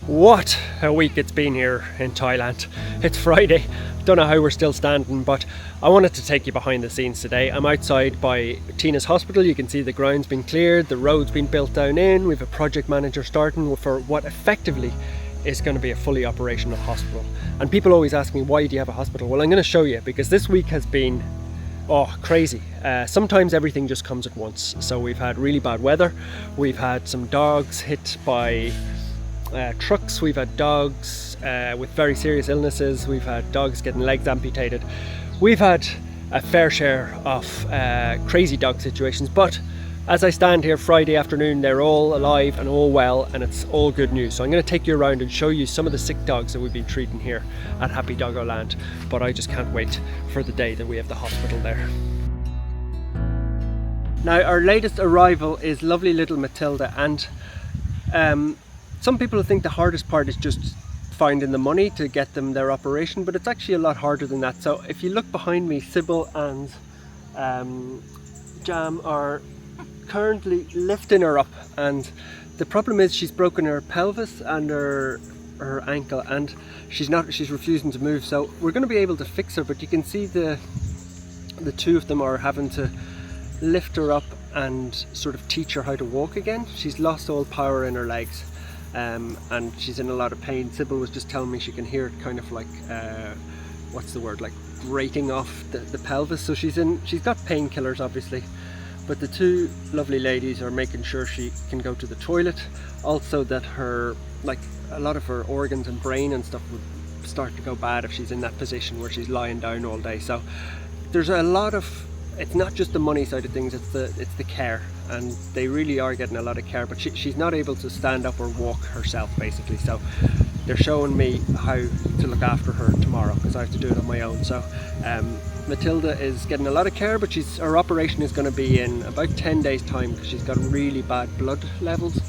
What a week it's been here in Thailand. It's Friday. Don't know how we're still standing, but I wanted to take you behind the scenes today. I'm outside by Tina's hospital. You can see the ground's been cleared, the road's been built down in. We've a project manager starting for what effectively is going to be a fully operational hospital. And people always ask me, why do you have a hospital? Well, I'm going to show you, because this week has been crazy. Sometimes everything just comes at once. So we've had really bad weather. We've had some dogs hit by trucks. We've had dogs with very serious illnesses. We've had dogs getting legs amputated. We've had a fair share of crazy dog situations, but as I stand here Friday afternoon, they're all alive and all well, and it's all good news. So I'm going to take you around and show you some of the sick dogs that we've been treating here at Happy Doggo Land, but I just can't wait for the day that we have the hospital there. Now, our latest arrival is lovely little Matilda, and some people think the hardest part is just finding the money to get them their operation, but it's actually a lot harder than that. So if you look behind me, Sybil and Jam are currently lifting her up, and the problem is she's broken her pelvis and her ankle, and she's refusing to move. So we're going to be able to fix her, but you can see the two of them are having to lift her up and sort of teach her how to walk again. She's lost all power in her legs. And she's in a lot of pain. Sybil was just telling me she can hear it kind of like what's the word, like grating off the pelvis. So she's got painkillers obviously, but the two lovely ladies are making sure she can go to the toilet, also that her, like, a lot of her organs and brain and stuff would start to go bad if she's in that position where she's lying down all day. So there's a lot of, it's not just the money side of things, it's the care, and they really are getting a lot of care, but she's not able to stand up or walk herself basically. So they're showing me how to look after her tomorrow, because I have to do it on my own. So Matilda is getting a lot of care, but her operation is going to be in about 10 days time, because she's got really bad blood levels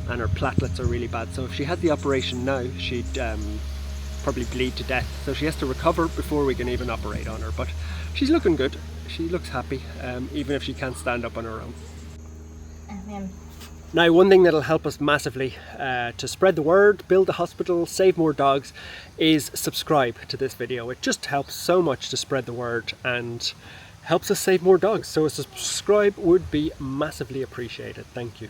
and her platelets are really bad. So if she had the operation now, she'd probably bleed to death. So she has to recover before we can even operate on her, but she's looking good. She looks happy, even if she can't stand up on her own. Now, one thing that'll help us massively to spread the word, build the hospital, save more dogs, is subscribe to this video. It just helps so much to spread the word and helps us save more dogs. So a subscribe would be massively appreciated. Thank you.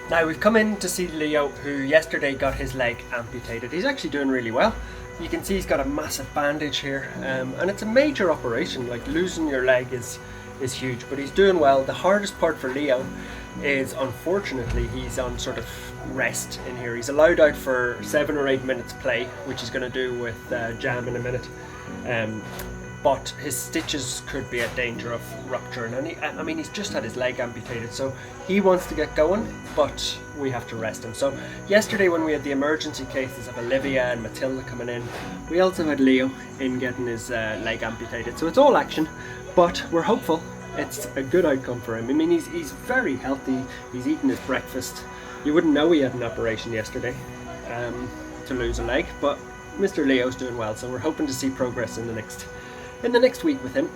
Now, we've come in to see Leo, who yesterday got his leg amputated. He's actually doing really well. You can see he's got a massive bandage here, and it's a major operation. Like, losing your leg is huge, but he's doing well. The hardest part for Leo is, unfortunately, he's on sort of rest in here. He's allowed out for 7 or 8 minutes play, which he's going to do with Jam in a minute. But his stitches could be at danger of rupturing, and he's just had his leg amputated, so he wants to get going, but we have to rest him. So yesterday, when we had the emergency cases of Olivia and Matilda coming in, we also had Leo in getting his leg amputated. So it's all action, but we're hopeful it's a good outcome for him. I mean, he's very healthy. He's eating his breakfast. You wouldn't know he had an operation yesterday to lose a leg, but Mr. Leo's doing well, so we're hoping to see progress in the next week with him.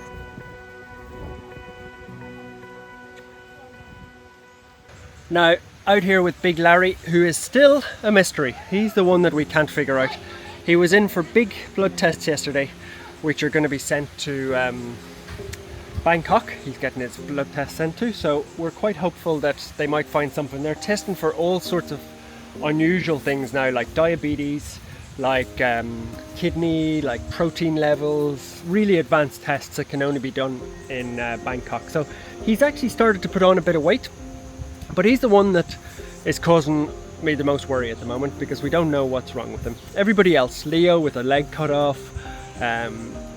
Now, out here with Big Larry, who is still a mystery. He's the one that we can't figure out. He was in for big blood tests yesterday, which are going to be sent to Bangkok. He's getting his blood test sent to, so we're quite hopeful that they might find something. They're testing for all sorts of unusual things now, like diabetes, like kidney, like protein levels, really advanced tests that can only be done in Bangkok. So he's actually started to put on a bit of weight, but he's the one that is causing me the most worry at the moment, because we don't know what's wrong with him. Everybody else, Leo with a leg cut off,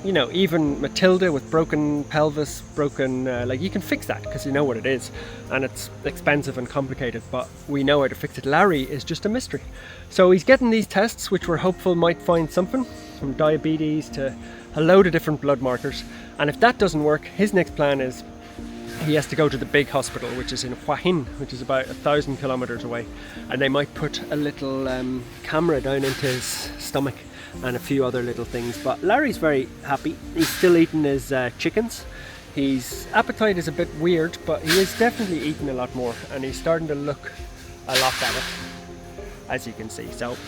even Matilda with broken pelvis, like, you can fix that because you know what it is, and it's expensive and complicated, but we know how to fix it. Larry is just a mystery. So he's getting these tests, which we're hopeful might find something, from diabetes to a load of different blood markers. And if that doesn't work, his next plan is he has to go to the big hospital, which is in Hua Hin, which is about 1,000 kilometers away, and they might put a little camera down into his stomach and a few other little things. But Larry's very happy. He's still eating his chickens. His appetite is a bit weird, but he is definitely eating a lot more, and he's starting to look a lot better, as you can see. So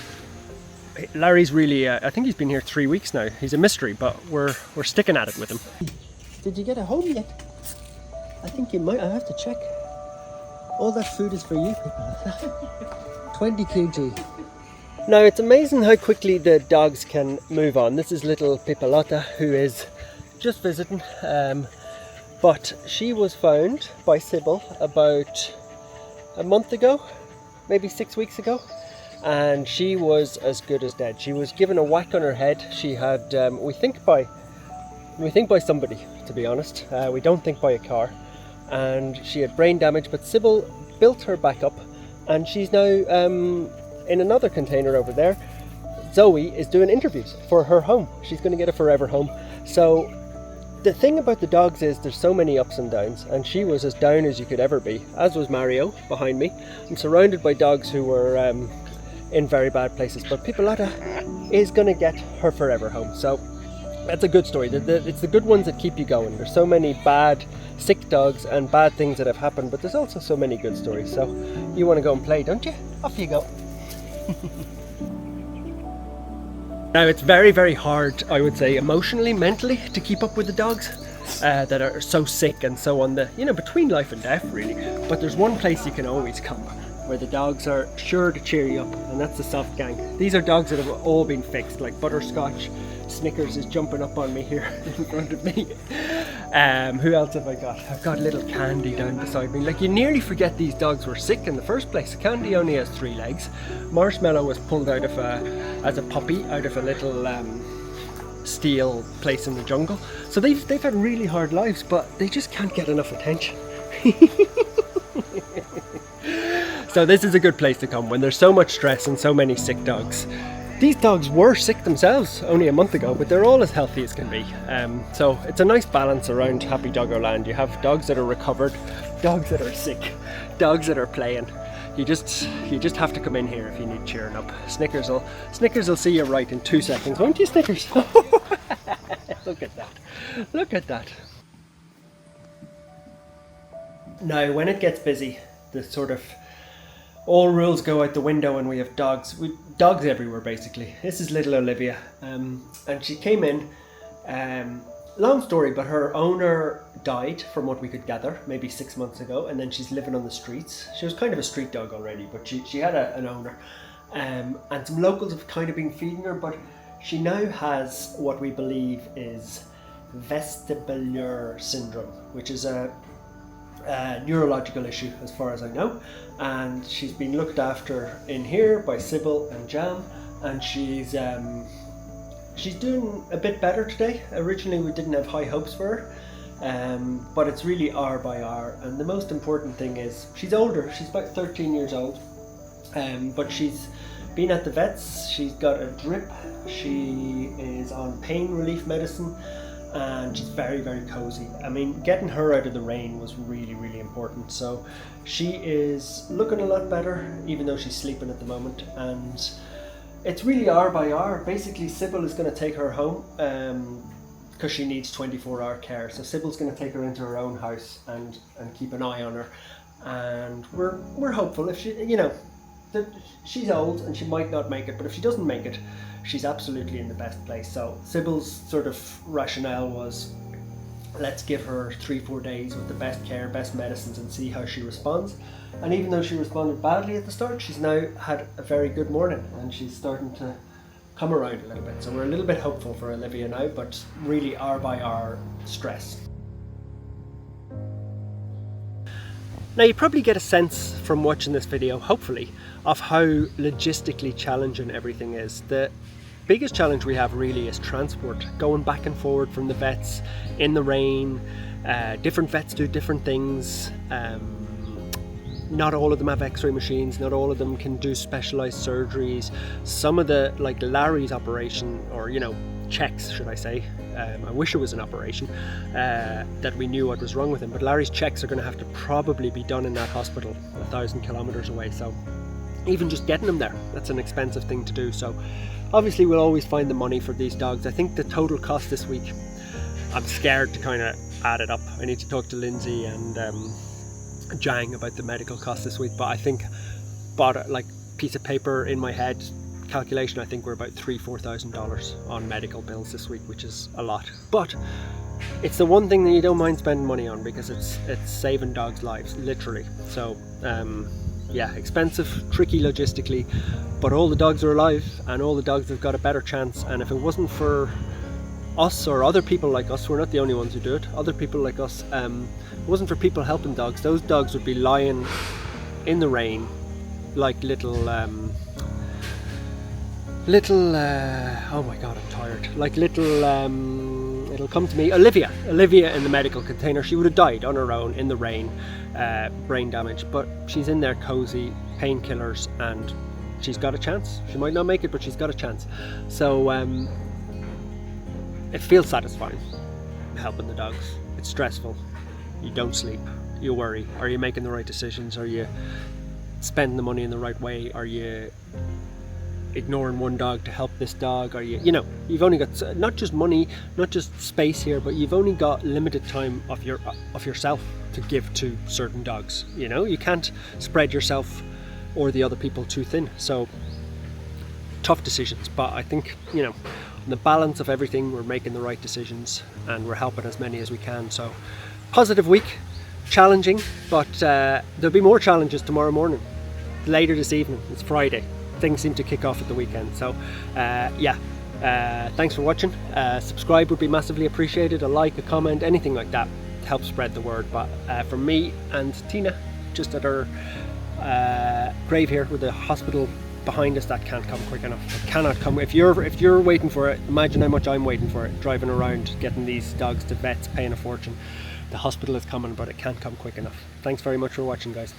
Larry's really, I think he's been here 3 weeks now. He's a mystery, but we're sticking at it with him. Did you get a home yet? I think you might. I have to check. All that food is for you people. 20 kg. Now it's amazing how quickly the dogs can move on. This is little Pipot, who is just visiting. But she was found by Sybil about a month ago, maybe 6 weeks ago, and she was as good as dead. She was given a whack on her head. She had, we think by somebody, to be honest. We don't think by a car, and she had brain damage. But Sybil built her back up, and she's now in another container over there. Zoe is doing interviews for her home. She's going to get a forever home. So the thing about the dogs is there's so many ups and downs, and she was as down as you could ever be, as was Mario behind me. I'm surrounded by dogs who were in very bad places, but Pipot is going to get her forever home. So that's a good story. It's the good ones that keep you going. There's so many bad, sick dogs and bad things that have happened, but there's also so many good stories. So you want to go and play, don't you? Off you go. Now it's very, very hard, I would say, emotionally, mentally, to keep up with the dogs that are so sick and so on the, between life and death, really. But there's one place you can always come where the dogs are sure to cheer you up, and that's the soft gang. These are dogs that have all been fixed, like Butterscotch. Snickers is jumping up on me here in front of me. Who else have I got? I've got little Candy down beside me. Like, you nearly forget these dogs were sick in the first place. Candy only has 3 legs. Marshmallow was pulled out of as a puppy out of a little steel place in the jungle. So they've had really hard lives, but they just can't get enough attention. So this is a good place to come when there's so much stress and so many sick dogs. These dogs were sick themselves only a month ago, but they're all as healthy as can be. So it's a nice balance around Happy Doggo Land. You have dogs that are recovered, dogs that are sick, dogs that are playing. You just have to come in here if you need cheering up. Snickers will see you right in 2 seconds, won't you, Snickers? Look at that. Look at that. Now, when it gets busy, the sort of all rules go out the window, and we have dogs. Dogs everywhere, basically. This is little Olivia, and she came in. Long story, but her owner died, from what we could gather, maybe 6 months ago, and then she's living on the streets. She was kind of a street dog already, but she had an owner, and some locals have kind of been feeding her, but she now has what we believe is vestibular syndrome, which is a neurological issue as far as I know, and she's been looked after in here by Sybil and Jam, and she's doing a bit better today. Originally we didn't have high hopes for her, but it's really hour by hour, and the most important thing is she's older. She's about 13 years old, but she's been at the vets. She's got a drip, she is on pain relief medicine, and she's very, very cozy. I mean, getting her out of the rain was really, really important. So she is looking a lot better, even though she's sleeping at the moment, and it's really hour by hour. Basically, Sybil is going to take her home because she needs 24-hour care. So Sybil's going to take her into her own house and keep an eye on her, and we're hopeful. If she, that she's old and she might not make it, but if she doesn't make it, she's absolutely in the best place. So Sybil's sort of rationale was, let's give her 3-4 days with the best care, best medicines, and see how she responds. And even though she responded badly at the start, she's now had a very good morning, and she's starting to come around a little bit. So we're a little bit hopeful for Olivia now, but really hour by hour stress. Now, you probably get a sense from watching this video, hopefully, of how logistically challenging everything is. The biggest challenge we have really is transport, going back and forward from the vets in the rain. Different vets do different things. Not all of them have x-ray machines, not all of them can do specialized surgeries. Some of the, like Larry's operation, or checks, should I say, I wish it was an operation, that we knew what was wrong with him, but Larry's checks are going to have to probably be done in that hospital 1,000 kilometers away. So even just getting them there, that's an expensive thing to do. So obviously we'll always find the money for these dogs. I think the total cost this week, I'm scared to kind of add it up. I need to talk to Lindsay and Jang about the medical costs this week, but I think bought a like piece of paper in my head calculation. I think we're about $3,000-4,000 on medical bills this week, which is a lot, but it's the one thing that you don't mind spending money on because it's saving dogs' lives, literally. So yeah, expensive, tricky logistically, but all the dogs are alive and all the dogs have got a better chance. And if it wasn't for us or other people like us, we're not the only ones who do it, other people like us, if it wasn't for people helping dogs, those dogs would be lying in the rain like little oh my god, I'm tired, like little it'll come to me, Olivia in the medical container. She would have died on her own in the rain, brain damage, but she's in there cozy, painkillers, and she's got a chance. She might not make it, but she's got a chance. So it feels satisfying helping the dogs. It's stressful, you don't sleep, you worry, are you making the right decisions, are you spending the money in the right way, are you ignoring one dog to help this dog, are you know, you've only got not just money, not just space here, but you've only got limited time of yourself to give to certain dogs. You know, you can't spread yourself or the other people too thin. So tough decisions, but I think, you know, on the balance of everything, we're making the right decisions and we're helping as many as we can. So positive week, challenging, but there'll be more challenges tomorrow morning, later this evening. It's Friday, things seem to kick off at the weekend. So yeah, thanks for watching. Subscribe would be massively appreciated, a like, a comment, anything like that helps spread the word. But from me and Tina, just at our grave here with the hospital behind us, that can't come quick enough. It cannot come. If you're waiting for it, imagine how much I'm waiting for it, driving around getting these dogs to vets, paying a fortune. The hospital is coming, but it can't come quick enough. Thanks very much for watching, guys.